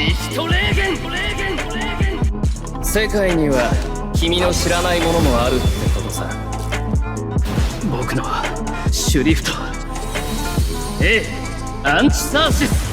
リヒトレーゲン世界には君の知らないものもあるってことさ。僕のシュリフト A アンチサーシス。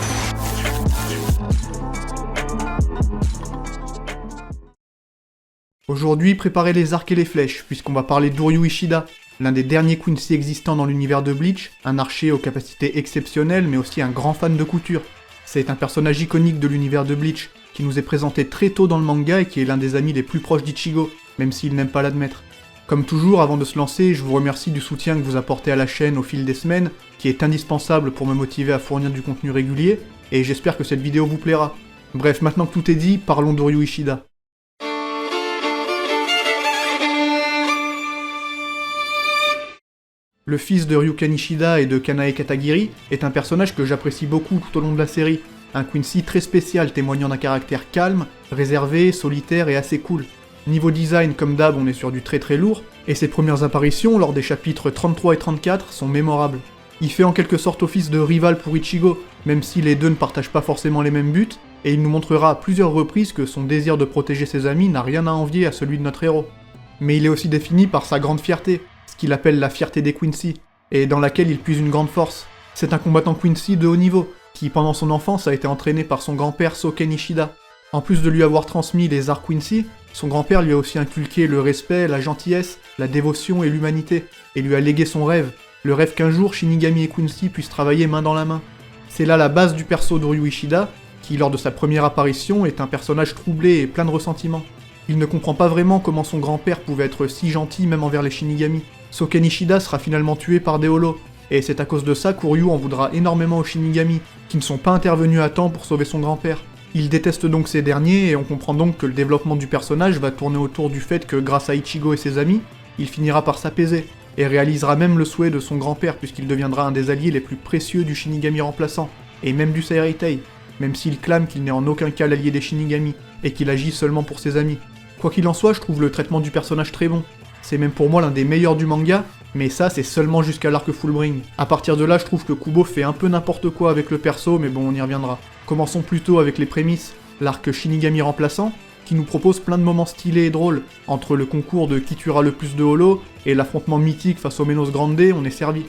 Aujourd'hui, préparez les arcs et les flèches, puisqu'on va parler d'Uryu Ishida, l'un des derniers Quincy existants dans l'univers de Bleach, un archer aux capacités exceptionnelles mais aussi un grand fan de couture. C'est un personnage iconique de l'univers de Bleach, qui nous est présenté très tôt dans le manga et qui est l'un des amis les plus proches d'Ichigo, même s'il n'aime pas l'admettre. Comme toujours, avant de se lancer, je vous remercie du soutien que vous apportez à la chaîne au fil des semaines, qui est indispensable pour me motiver à fournir du contenu régulier, et j'espère que cette vidéo vous plaira. Bref, maintenant que tout est dit, parlons d'Uryu Ishida. Le fils de Ryuken Ishida et de Kanae Katagiri est un personnage que j'apprécie beaucoup tout au long de la série, un Quincy très spécial témoignant d'un caractère calme, réservé, solitaire et assez cool. Niveau design, comme d'hab, on est sur du très lourd, et ses premières apparitions lors des chapitres 33 et 34 sont mémorables. Il fait en quelque sorte office de rival pour Ichigo, même si les deux ne partagent pas forcément les mêmes buts, et il nous montrera à plusieurs reprises que son désir de protéger ses amis n'a rien à envier à celui de notre héros. Mais il est aussi défini par sa grande fierté, ce qu'il appelle la fierté des Quincy, et dans laquelle il puise une grande force. C'est un combattant Quincy de haut niveau, qui pendant son enfance a été entraîné par son grand-père Soken Ishida. En plus de lui avoir transmis les arts Quincy, son grand-père lui a aussi inculqué le respect, la gentillesse, la dévotion et l'humanité, et lui a légué son rêve, le rêve qu'un jour Shinigami et Quincy puissent travailler main dans la main. C'est là la base du perso d'Uryu Ishida, qui lors de sa première apparition est un personnage troublé et plein de ressentiments. Il ne comprend pas vraiment comment son grand-père pouvait être si gentil même envers les Shinigami. Soken Ishida sera finalement tué par des holos, et c'est à cause de ça qu'Uryu en voudra énormément aux Shinigami, qui ne sont pas intervenus à temps pour sauver son grand-père. Il déteste donc ces derniers, et on comprend donc que le développement du personnage va tourner autour du fait que grâce à Ichigo et ses amis, il finira par s'apaiser, et réalisera même le souhait de son grand-père puisqu'il deviendra un des alliés les plus précieux du Shinigami remplaçant, et même du Seireitei, même s'il clame qu'il n'est en aucun cas l'allié des Shinigami, et qu'il agit seulement pour ses amis. Quoi qu'il en soit, je trouve le traitement du personnage très bon. C'est même pour moi l'un des meilleurs du manga, mais ça c'est seulement jusqu'à l'arc Fullbring. À partir de là, je trouve que Kubo fait un peu n'importe quoi avec le perso, mais bon, on y reviendra. Commençons plutôt avec les prémices. L'arc Shinigami remplaçant, qui nous propose plein de moments stylés et drôles. Entre le concours de qui tuera le plus de holo et l'affrontement mythique face au Menos Grande, on est servi.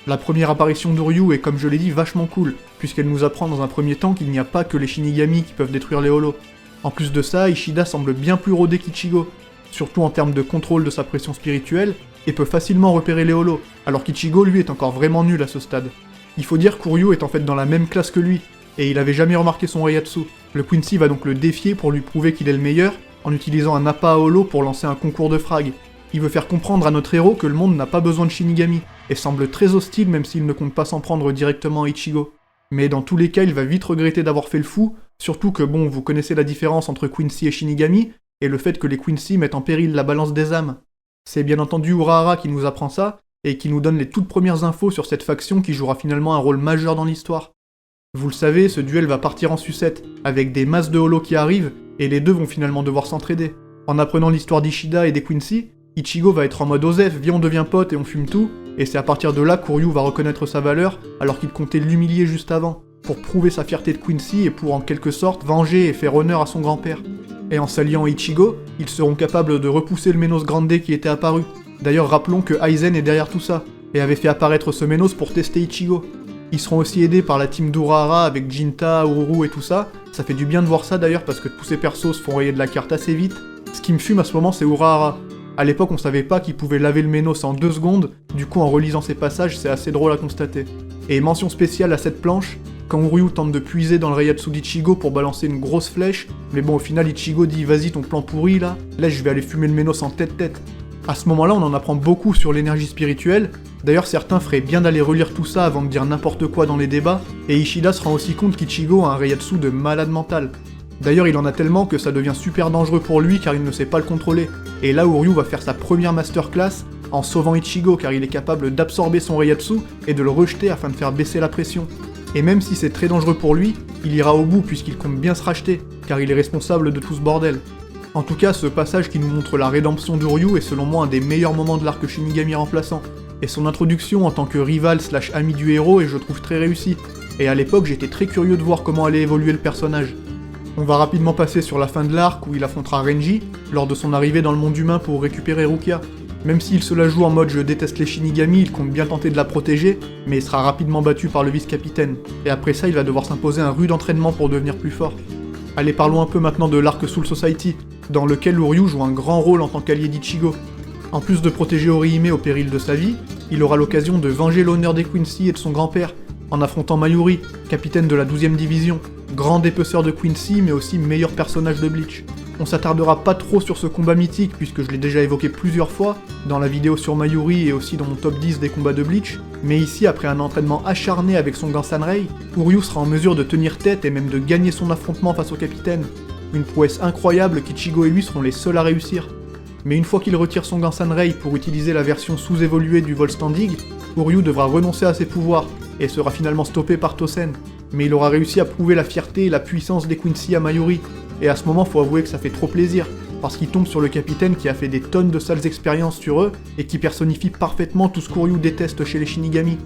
La première apparition d'Uryu est, comme je l'ai dit, vachement cool, puisqu'elle nous apprend dans un premier temps qu'il n'y a pas que les Shinigami qui peuvent détruire les holos. En plus de ça, Ishida semble bien plus rodé qu'Ichigo, surtout en termes de contrôle de sa pression spirituelle, et peut facilement repérer les holos, alors qu'Ichigo lui est encore vraiment nul à ce stade. Il faut dire qu'Uryu est en fait dans la même classe que lui, et il avait jamais remarqué son Reiatsu. Le Quincy va donc le défier pour lui prouver qu'il est le meilleur, en utilisant un appât à holo pour lancer un concours de frag. Il veut faire comprendre à notre héros que le monde n'a pas besoin de Shinigami, et semble très hostile même s'il ne compte pas s'en prendre directement à Ichigo. Mais dans tous les cas, il va vite regretter d'avoir fait le fou, surtout que bon, vous connaissez la différence entre Quincy et Shinigami, et le fait que les Quincy mettent en péril la balance des âmes. C'est bien entendu Urahara qui nous apprend ça, et qui nous donne les toutes premières infos sur cette faction qui jouera finalement un rôle majeur dans l'histoire. Vous le savez, ce duel va partir en sucette, avec des masses de holos qui arrivent, et les deux vont finalement devoir s'entraider. En apprenant l'histoire d'Ishida et des Quincy, Ichigo va être en mode Osef, viens on devient pote et on fume tout, et c'est à partir de là qu'Uryu va reconnaître sa valeur, alors qu'il comptait l'humilier juste avant, pour prouver sa fierté de Quincy et pour en quelque sorte venger et faire honneur à son grand-père. Et en s'alliant à Ichigo, ils seront capables de repousser le Menos Grande qui était apparu. D'ailleurs rappelons que Aizen est derrière tout ça, et avait fait apparaître ce Menos pour tester Ichigo. Ils seront aussi aidés par la team d'Urahara avec Jinta, Ururu et tout ça. Ça fait du bien de voir ça d'ailleurs parce que tous ces persos se font rayer de la carte assez vite. Ce qui me fume à ce moment c'est Urahara. À l'époque on savait pas qu'il pouvait laver le Menos en 2 secondes, du coup en relisant ces passages c'est assez drôle à constater. Et mention spéciale à cette planche, quand Uryu tente de puiser dans le Reiatsu d'Ichigo pour balancer une grosse flèche, mais bon au final Ichigo dit vas-y ton plan pourri là, je vais aller fumer le Menos en tête-tête. À ce moment-là on en apprend beaucoup sur l'énergie spirituelle, d'ailleurs certains feraient bien d'aller relire tout ça avant de dire n'importe quoi dans les débats, et Ishida se rend aussi compte qu'Ichigo a un Reiatsu de malade mental. D'ailleurs il en a tellement que ça devient super dangereux pour lui car il ne sait pas le contrôler, et là Uryu va faire sa première masterclass en sauvant Ichigo car il est capable d'absorber son Reiatsu et de le rejeter afin de faire baisser la pression. Et même si c'est très dangereux pour lui, il ira au bout puisqu'il compte bien se racheter, car il est responsable de tout ce bordel. En tout cas, ce passage qui nous montre la rédemption d'Uryu est selon moi un des meilleurs moments de l'arc Shinigami remplaçant, et son introduction en tant que rival / ami du héros est je trouve très réussi, et à l'époque j'étais très curieux de voir comment allait évoluer le personnage. On va rapidement passer sur la fin de l'arc où il affrontera Renji, lors de son arrivée dans le monde humain pour récupérer Rukia. Même s'il se la joue en mode je déteste les Shinigami, il compte bien tenter de la protéger, mais il sera rapidement battu par le vice-capitaine. Et après ça, il va devoir s'imposer un rude entraînement pour devenir plus fort. Allez, parlons un peu maintenant de l'arc Soul Society, dans lequel Uryu joue un grand rôle en tant qu'allié d'Ichigo. En plus de protéger Orihime au péril de sa vie, il aura l'occasion de venger l'honneur des Quincy et de son grand-père, en affrontant Mayuri, capitaine de la 12e division, grand dépeceur de Quincy mais aussi meilleur personnage de Bleach. On s'attardera pas trop sur ce combat mythique puisque je l'ai déjà évoqué plusieurs fois, dans la vidéo sur Mayuri et aussi dans mon top 10 des combats de Bleach, mais ici après un entraînement acharné avec son Gansanrei, Uryu sera en mesure de tenir tête et même de gagner son affrontement face au capitaine. Une prouesse incroyable qu'Ichigo et lui seront les seuls à réussir. Mais une fois qu'il retire son Gansanrei pour utiliser la version sous-évoluée du Volstandig, Uryu devra renoncer à ses pouvoirs, et sera finalement stoppé par Tosen. Mais il aura réussi à prouver la fierté et la puissance des Quincy à Mayuri, et à ce moment faut avouer que ça fait trop plaisir, parce qu'il tombe sur le capitaine qui a fait des tonnes de sales expériences sur eux, et qui personnifie parfaitement tout ce qu'Uryu déteste chez les Shinigami.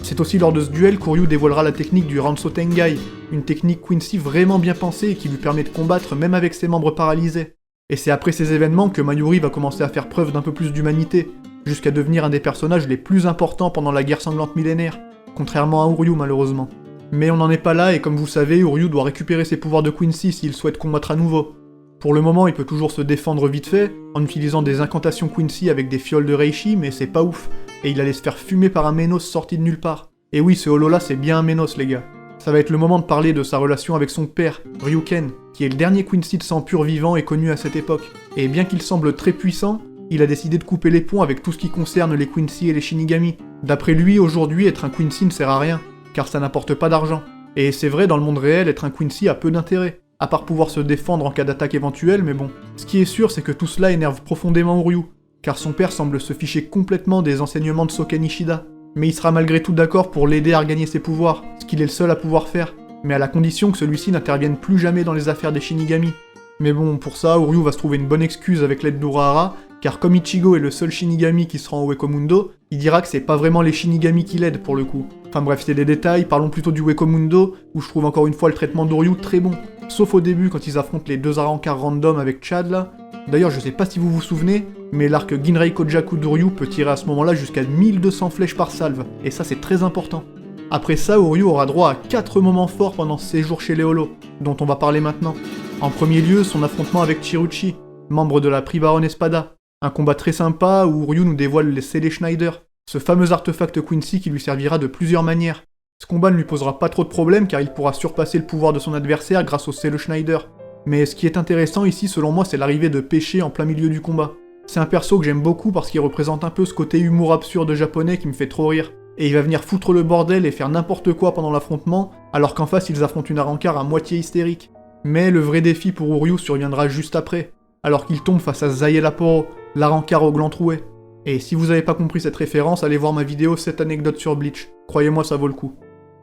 C'est aussi lors de ce duel qu'Uryu dévoilera la technique du Ranso Tengai, une technique Quincy vraiment bien pensée et qui lui permet de combattre même avec ses membres paralysés. Et c'est après ces événements que Mayuri va commencer à faire preuve d'un peu plus d'humanité, jusqu'à devenir un des personnages les plus importants pendant la guerre sanglante millénaire, contrairement à Uryu malheureusement. Mais on n'en est pas là et comme vous savez, Uryu doit récupérer ses pouvoirs de Quincy s'il souhaite combattre à nouveau. Pour le moment, il peut toujours se défendre vite fait, en utilisant des incantations Quincy avec des fioles de Reishi, mais c'est pas ouf, et il allait se faire fumer par un Ménos sorti de nulle part. Et oui, ce holo là c'est bien un Ménos les gars. Ça va être le moment de parler de sa relation avec son père, Ryuken, qui est le dernier Quincy de sang pur vivant et connu à cette époque. Et bien qu'il semble très puissant, il a décidé de couper les ponts avec tout ce qui concerne les Quincy et les Shinigami. D'après lui, aujourd'hui, être un Quincy ne sert à rien, car ça n'apporte pas d'argent. Et c'est vrai, dans le monde réel, être un Quincy a peu d'intérêt, à part pouvoir se défendre en cas d'attaque éventuelle, mais bon. Ce qui est sûr, c'est que tout cela énerve profondément Uryu, car son père semble se ficher complètement des enseignements de Soken Ishida. Mais il sera malgré tout d'accord pour l'aider à regagner ses pouvoirs, ce qu'il est le seul à pouvoir faire, mais à la condition que celui-ci n'intervienne plus jamais dans les affaires des Shinigami. Mais bon, pour ça, Uryu va se trouver une bonne excuse avec l'aide d'Urahara, car comme Ichigo est le seul Shinigami qui sera en Uekomundo, il dira que c'est pas vraiment les Shinigami qui l'aident pour le coup. Enfin bref, c'est des détails, parlons plutôt du Uekomundo, où je trouve encore une fois le traitement d'Uryu très bon. Sauf au début quand ils affrontent les deux Arrancars random avec Chad là. D'ailleurs, je sais pas si vous vous souvenez, mais l'arc Ginrei Kojaku d'Uryu peut tirer à ce moment-là jusqu'à 1200 flèches par salve, et ça c'est très important. Après ça, Uryu aura droit à 4 moments forts pendant ce séjour chez les Holos, dont on va parler maintenant. En premier lieu, son affrontement avec Chiruchi, membre de la Privaron Espada. Un combat très sympa où Uryu nous dévoile les Sele Schneider, ce fameux artefact Quincy qui lui servira de plusieurs manières. Ce combat ne lui posera pas trop de problèmes car il pourra surpasser le pouvoir de son adversaire grâce au Sele Schneider. Mais ce qui est intéressant ici selon moi c'est l'arrivée de Peiché en plein milieu du combat. C'est un perso que j'aime beaucoup parce qu'il représente un peu ce côté humour absurde japonais qui me fait trop rire. Et il va venir foutre le bordel et faire n'importe quoi pendant l'affrontement, alors qu'en face ils affrontent une Arrancar à moitié hystérique. Mais le vrai défi pour Uryu surviendra juste après, alors qu'il tombe face à Zayel Aporo, l'Arrancar au gland troué. Et si vous avez pas compris cette référence, allez voir ma vidéo 7 anecdotes sur Bleach, croyez-moi ça vaut le coup.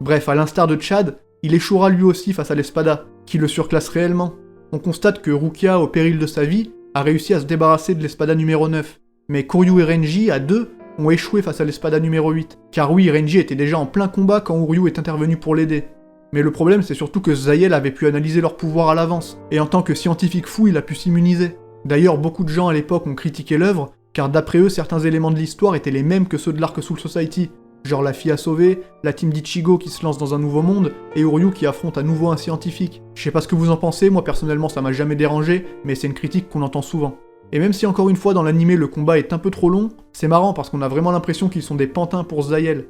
Bref, à l'instar de Chad, il échouera lui aussi face à l'Espada, qui le surclasse réellement. On constate que Rukia, au péril de sa vie, a réussi à se débarrasser de l'Espada numéro 9, mais Koryu et Renji, à deux, ont échoué face à l'Espada numéro 8. Car oui, Renji était déjà en plein combat quand Uryu est intervenu pour l'aider. Mais le problème c'est surtout que Zayel avait pu analyser leur pouvoir à l'avance, et en tant que scientifique fou il a pu s'immuniser. D'ailleurs beaucoup de gens à l'époque ont critiqué l'œuvre, car d'après eux certains éléments de l'histoire étaient les mêmes que ceux de l'arc Soul Society, genre la fille à sauver, la team d'Ichigo qui se lance dans un nouveau monde, et Uryu qui affronte à nouveau un scientifique. Je sais pas ce que vous en pensez, moi personnellement ça m'a jamais dérangé, mais c'est une critique qu'on entend souvent. Et même si encore une fois dans l'animé le combat est un peu trop long, c'est marrant parce qu'on a vraiment l'impression qu'ils sont des pantins pour Zayel.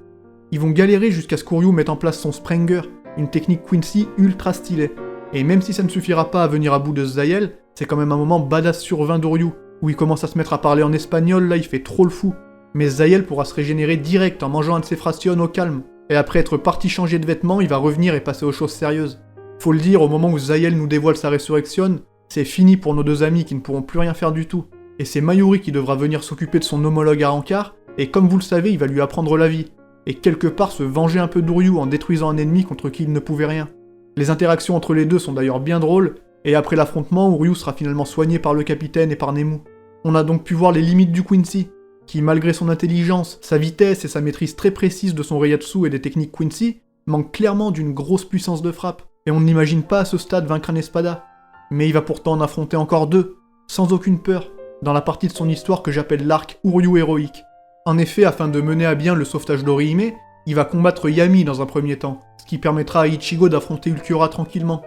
Ils vont galérer jusqu'à ce qu'Uryu mette en place son Sprenger, une technique Quincy ultra stylée. Et même si ça ne suffira pas à venir à bout de Zayel, c'est quand même un moment badass sur 20 d'Uryu, où il commence à se mettre à parler en espagnol, là il fait trop le fou. Mais Zayel pourra se régénérer direct en mangeant un de ses fractions au calme, et après être parti changer de vêtements, il va revenir et passer aux choses sérieuses. Faut le dire, au moment où Zayel nous dévoile sa résurrection, c'est fini pour nos deux amis qui ne pourront plus rien faire du tout. Et c'est Mayuri qui devra venir s'occuper de son homologue Arrancar, et comme vous le savez, il va lui apprendre la vie, et quelque part se venger un peu d'Uryu en détruisant un ennemi contre qui il ne pouvait rien. Les interactions entre les deux sont d'ailleurs bien drôles, et après l'affrontement, Uryu sera finalement soigné par le capitaine et par Nemu. On a donc pu voir les limites du Quincy, qui malgré son intelligence, sa vitesse et sa maîtrise très précise de son Reiatsu et des techniques Quincy, manque clairement d'une grosse puissance de frappe. et on ne l'imagine pas à ce stade vaincre un espada. Mais il va pourtant en affronter encore 2, sans aucune peur, dans la partie de son histoire que j'appelle l'arc Uryu héroïque. En effet, afin de mener à bien le sauvetage d'Orihime, il va combattre Yami dans un premier temps, ce qui permettra à Ichigo d'affronter Ulquiorra tranquillement.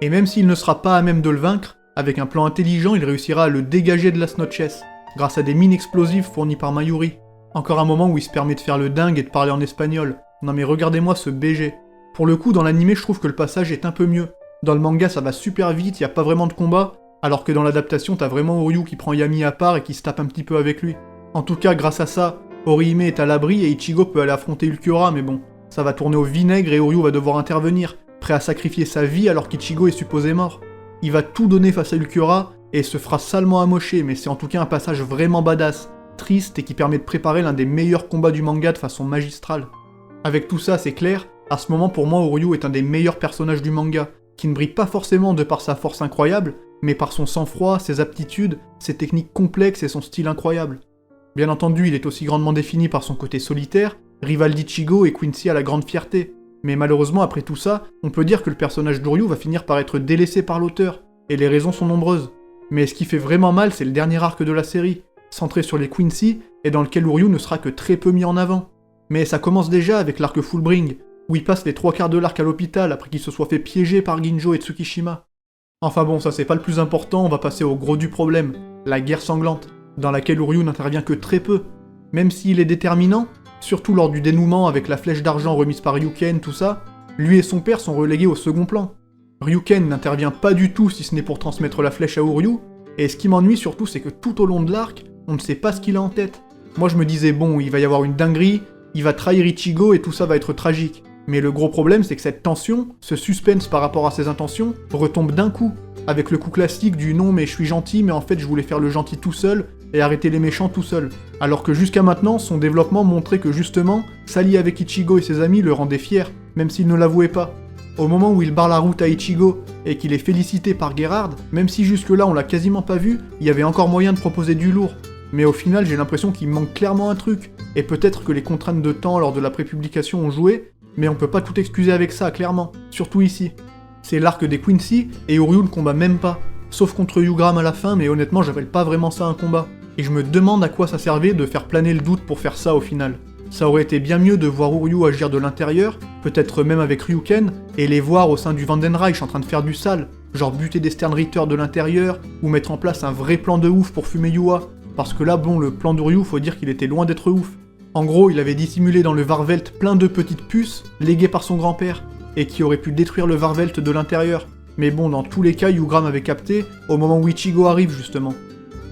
Et même s'il ne sera pas à même de le vaincre, avec un plan intelligent, il réussira à le dégager de Las Noches, grâce à des mines explosives fournies par Mayuri. Encore un moment où il se permet de faire le dingue et de parler en espagnol. Non mais regardez-moi ce BG. Pour le coup, dans l'anime, je trouve que le passage est un peu mieux. Dans le manga, ça va super vite, y a pas vraiment de combat, alors que dans l'adaptation, t'as vraiment Uryu qui prend Yami à part et qui se tape un petit peu avec lui. En tout cas, grâce à ça, Orihime est à l'abri et Ichigo peut aller affronter Ulquiorra, mais bon, ça va tourner au vinaigre et Uryu va devoir intervenir, prêt à sacrifier sa vie alors qu'Ichigo est supposé mort. Il va tout donner face à Ulquiorra et se fera salement amocher, mais c'est en tout cas un passage vraiment badass, triste et qui permet de préparer l'un des meilleurs combats du manga de façon magistrale. Avec tout ça, c'est clair, à ce moment pour moi Uryu est un des meilleurs personnages du manga, qui ne brille pas forcément de par sa force incroyable, mais par son sang-froid, ses aptitudes, ses techniques complexes et son style incroyable. Bien entendu, il est aussi grandement défini par son côté solitaire, rival d'Ichigo et Quincy à la grande fierté. Mais malheureusement, après tout ça, on peut dire que le personnage d'Uryu va finir par être délaissé par l'auteur, et les raisons sont nombreuses. Mais ce qui fait vraiment mal, c'est le dernier arc de la série, centré sur les Quincy, et dans lequel Uryu ne sera que très peu mis en avant. Mais ça commence déjà avec l'arc Fullbring, où il passe les 3/4 de l'arc à l'hôpital après qu'il se soit fait piéger par Ginjo et Tsukishima. Enfin bon, ça c'est pas le plus important, on va passer au gros du problème, la guerre sanglante, dans laquelle Uryu n'intervient que très peu. Même s'il est déterminant, surtout lors du dénouement avec la flèche d'argent remise par Ryuken, tout ça, lui et son père sont relégués au second plan. Ryuken n'intervient pas du tout si ce n'est pour transmettre la flèche à Uryu, et ce qui m'ennuie surtout c'est que tout au long de l'arc, on ne sait pas ce qu'il a en tête. Moi je me disais bon, il va y avoir une dinguerie, il va trahir Ichigo et tout ça va être tragique. Mais le gros problème c'est que cette tension, ce suspense par rapport à ses intentions, retombe d'un coup, avec le coup classique du non mais je suis gentil mais en fait je voulais faire le gentil tout seul, et arrêter les méchants tout seul. Alors que jusqu'à maintenant, son développement montrait que justement, s'allier avec Ichigo et ses amis le rendait fier, même s'il ne l'avouait pas. Au moment où il barre la route à Ichigo, et qu'il est félicité par Gerard, même si jusque-là on l'a quasiment pas vu, il y avait encore moyen de proposer du lourd. Mais au final, j'ai l'impression qu'il manque clairement un truc, et peut-être que les contraintes de temps lors de la prépublication ont joué, mais on peut pas tout excuser avec ça, clairement, surtout ici. C'est l'arc des Quincy, et Uryu ne combat même pas, sauf contre Yugram à la fin, mais honnêtement j'appelle pas vraiment ça un combat. Et je me demande à quoi ça servait de faire planer le doute pour faire ça au final. Ça aurait été bien mieux de voir Uryu agir de l'intérieur, peut-être même avec Ryuken, et les voir au sein du Vandenreich en train de faire du sale, genre buter des Sternritter de l'intérieur, ou mettre en place un vrai plan de ouf pour fumer Yua, parce que là bon, le plan d'Uryu faut dire qu'il était loin d'être ouf. En gros, il avait dissimulé dans le Varvelt plein de petites puces, léguées par son grand-père, et qui auraient pu détruire le Varvelt de l'intérieur. Mais bon, dans tous les cas, Yugram avait capté, au moment où Ichigo arrive justement.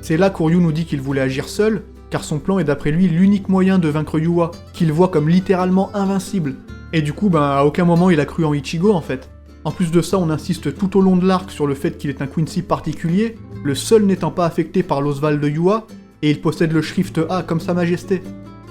C'est là qu'Uryu nous dit qu'il voulait agir seul, car son plan est d'après lui l'unique moyen de vaincre Yua, qu'il voit comme littéralement invincible. Et du coup, à aucun moment il a cru en Ichigo en fait. En plus de ça, on insiste tout au long de l'arc sur le fait qu'il est un Quincy particulier, le seul n'étant pas affecté par l'Oswald de Yua, et il possède le Schrift A comme sa majesté.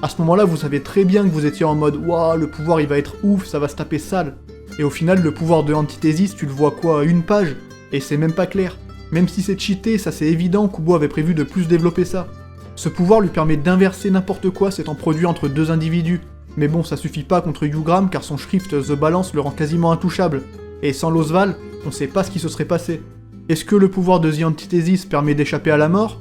À ce moment-là, vous savez très bien que vous étiez en mode « Waouh, le pouvoir il va être ouf, ça va se taper sale ». Et au final, le pouvoir de Antithesis, tu le vois quoi, à une page, et c'est même pas clair. Même si c'est cheaté, ça c'est évident, Kubo avait prévu de plus développer ça. Ce pouvoir lui permet d'inverser n'importe quoi s'étant produit entre deux individus. Mais bon, ça suffit pas contre Yugram car son Schrift The Balance le rend quasiment intouchable. Et sans l'Oswald, on sait pas ce qui se serait passé. Est-ce que le pouvoir de The Antithesis permet d'échapper à la mort?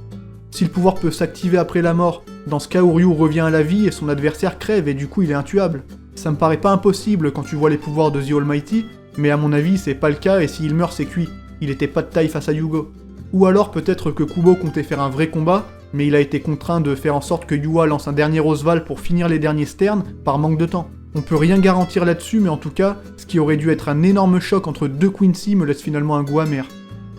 Si le pouvoir peut s'activer après la mort, dans ce cas Uryu revient à la vie et son adversaire crève et du coup il est intuable. Ça me paraît pas impossible quand tu vois les pouvoirs de The Almighty, mais à mon avis c'est pas le cas et s'il meurt c'est cuit. Il était pas de taille face à Yugo. Ou alors peut-être que Kubo comptait faire un vrai combat, mais il a été contraint de faire en sorte que Yua lance un dernier Oswald pour finir les derniers Sterns par manque de temps. On peut rien garantir là-dessus, mais en tout cas, ce qui aurait dû être un énorme choc entre deux Quincy me laisse finalement un goût amer.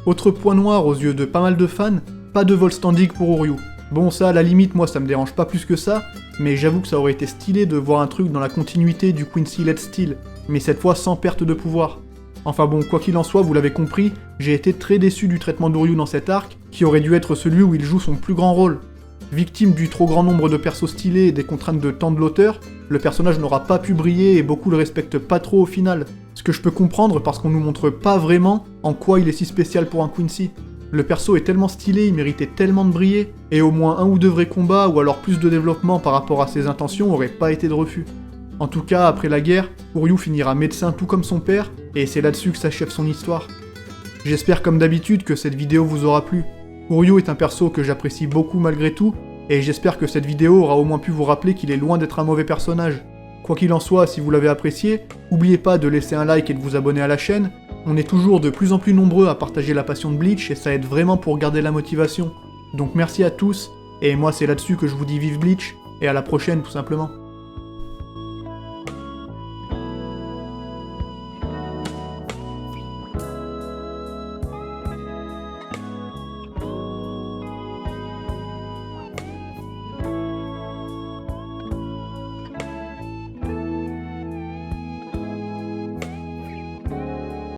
Autre point noir aux yeux de pas mal de fans, pas de Volstandig pour Uryu. Bon ça à la limite moi ça me dérange pas plus que ça, mais j'avoue que ça aurait été stylé de voir un truc dans la continuité du Quincy Let's Steel, mais cette fois sans perte de pouvoir. Enfin bon, quoi qu'il en soit, vous l'avez compris, j'ai été très déçu du traitement d'Uryu dans cet arc, qui aurait dû être celui où il joue son plus grand rôle. Victime du trop grand nombre de persos stylés et des contraintes de temps de l'auteur, le personnage n'aura pas pu briller et beaucoup le respectent pas trop au final. Ce que je peux comprendre parce qu'on nous montre pas vraiment en quoi il est si spécial pour un Quincy. Le perso est tellement stylé, il méritait tellement de briller, et au moins un ou deux vrais combats ou alors plus de développement par rapport à ses intentions aurait pas été de refus. En tout cas, après la guerre, Uryu finira médecin tout comme son père, et c'est là-dessus que s'achève son histoire. J'espère comme d'habitude que cette vidéo vous aura plu. Uryu est un perso que j'apprécie beaucoup malgré tout, et j'espère que cette vidéo aura au moins pu vous rappeler qu'il est loin d'être un mauvais personnage. Quoi qu'il en soit, si vous l'avez apprécié, n'oubliez pas de laisser un like et de vous abonner à la chaîne. On est toujours de plus en plus nombreux à partager la passion de Bleach et ça aide vraiment pour garder la motivation. Donc merci à tous, et moi c'est là-dessus que je vous dis vive Bleach, et à la prochaine tout simplement.